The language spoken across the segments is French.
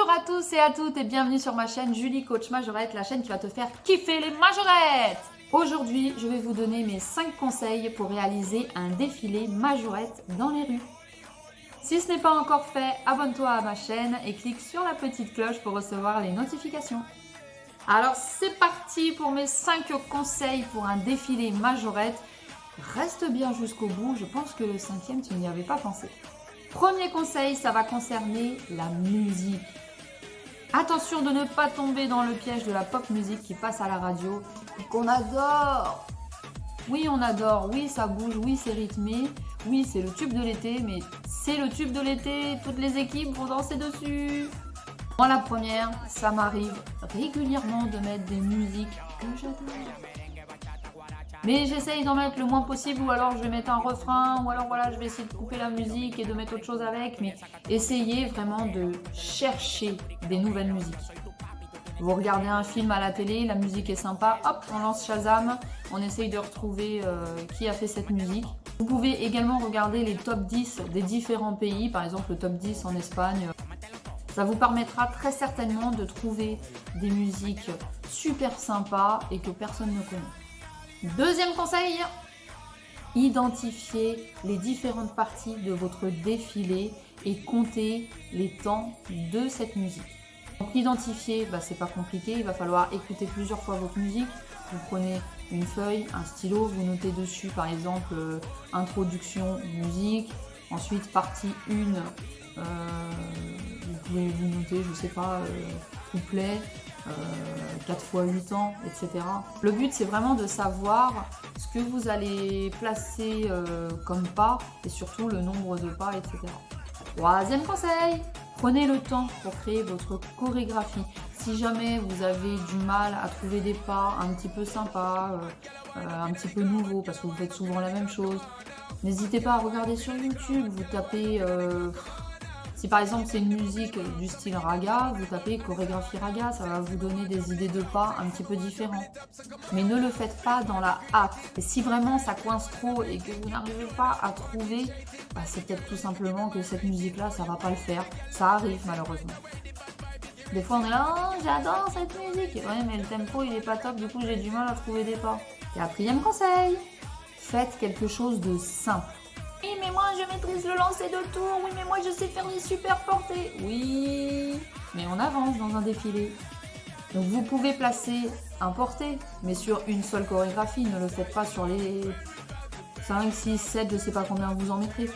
Bonjour à tous et à toutes et bienvenue sur ma chaîne Julie Coach Majorette, la chaîne qui va te faire kiffer les majorettes. Aujourd'hui, je vais vous donner mes 5 conseils pour réaliser un défilé majorette dans les rues. Si ce n'est pas encore fait, abonne-toi à ma chaîne et clique sur la petite cloche pour recevoir les notifications. Alors c'est parti pour mes 5 conseils pour un défilé majorette. Reste bien jusqu'au bout, je pense que le 5e tu n'y avais pas pensé. Premier conseil, ça va concerner la musique. Attention de ne pas tomber dans le piège de la pop musique qui passe à la radio et qu'on adore. Oui, on adore, oui, ça bouge, oui, c'est rythmé, oui, c'est le tube de l'été, mais c'est le tube de l'été, toutes les équipes vont danser dessus. Moi, la première, ça m'arrive régulièrement de mettre des musiques que j'adore. Mais j'essaye d'en mettre le moins possible, ou alors je vais mettre un refrain, ou alors voilà, je vais essayer de couper la musique et de mettre autre chose avec, mais essayez vraiment de chercher des nouvelles musiques. Vous regardez un film à la télé, la musique est sympa, hop, on lance Shazam, on essaye de retrouver qui a fait cette musique. Vous pouvez également regarder les top 10 des différents pays, par exemple le top 10 en Espagne. Ça vous permettra très certainement de trouver des musiques super sympas et que personne ne connaît. Deuxième conseil, identifiez les différentes parties de votre défilé et comptez les temps de cette musique. Donc identifier, c'est pas compliqué, il va falloir écouter plusieurs fois votre musique. Vous prenez une feuille, un stylo, vous notez dessus par exemple introduction musique, ensuite partie 1, vous pouvez vous noter, je sais pas, couplet, 4 fois 8 ans, etc. Le but, c'est vraiment de savoir ce que vous allez placer comme pas et surtout le nombre de pas, etc. Troisième conseil, prenez le temps pour créer votre chorégraphie. Si jamais vous avez du mal à trouver des pas un petit peu sympas, un petit peu nouveaux, parce que vous faites souvent la même chose, n'hésitez pas à regarder sur YouTube, vous tapez... Si par exemple c'est une musique du style raga, vous tapez chorégraphie raga, ça va vous donner des idées de pas un petit peu différents. Mais ne le faites pas dans la hâte. Et si vraiment ça coince trop et que vous n'arrivez pas à trouver, c'est peut-être tout simplement que cette musique-là, ça va pas le faire. Ça arrive malheureusement. Des fois on est là, oh, j'adore cette musique. Ouais, mais le tempo il est pas top, du coup j'ai du mal à trouver des pas. Quatrième conseil, faites quelque chose de simple. Oui, mais moi je maîtrise le lancer de tour. Oui, mais moi je sais faire des super portées. Oui, mais on avance dans un défilé. Donc vous pouvez placer un porté, mais sur une seule chorégraphie. Ne le faites pas sur les 5, 6, 7, je sais pas combien vous en mettrez.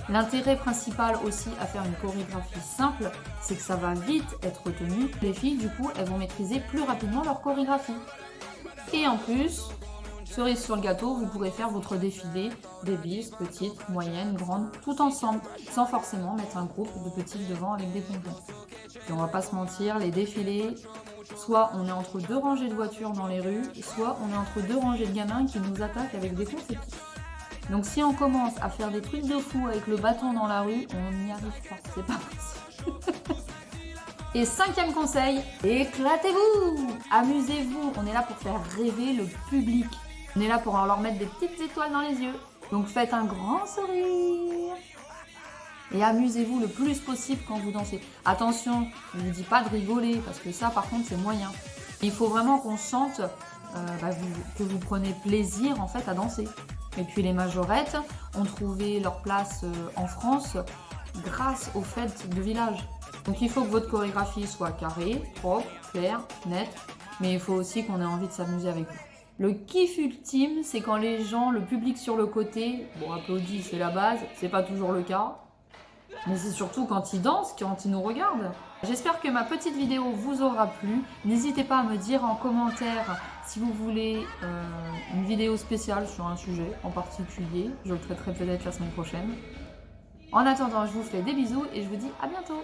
L'intérêt principal aussi à faire une chorégraphie simple, c'est que ça va vite être retenu. Les filles, du coup, elles vont maîtriser plus rapidement leur chorégraphie. Et en plus... cerise sur le gâteau, vous pourrez faire votre défilé des bises, petites, moyennes, grandes, tout ensemble, sans forcément mettre un groupe de petites devant avec des pompons. Et on va pas se mentir, les défilés, soit on est entre 2 rangées de voitures dans les rues, soit on est entre 2 rangées de gamins qui nous attaquent avec des confettis. Donc si on commence à faire des trucs de fou avec le bâton dans la rue, on n'y arrive pas, c'est pas possible. Et 5e conseil, éclatez-vous! Amusez-vous, on est là pour faire rêver le public. On est là pour leur mettre des petites étoiles dans les yeux. Donc faites un grand sourire. Et amusez-vous le plus possible quand vous dansez. Attention, je ne vous dis pas de rigoler, parce que ça par contre c'est moyen. Il faut vraiment qu'on sente que vous prenez plaisir en fait à danser. Et puis les majorettes ont trouvé leur place en France grâce aux fêtes de village. Donc il faut que votre chorégraphie soit carrée, propre, claire, nette. Mais il faut aussi qu'on ait envie de s'amuser avec vous. Le kiff ultime, c'est quand les gens, le public sur le côté, applaudit, c'est la base, c'est pas toujours le cas, mais c'est surtout quand ils dansent, quand ils nous regardent. J'espère que ma petite vidéo vous aura plu. N'hésitez pas à me dire en commentaire si vous voulez une vidéo spéciale sur un sujet en particulier. Je le traiterai peut-être la semaine prochaine. En attendant, je vous fais des bisous et je vous dis à bientôt.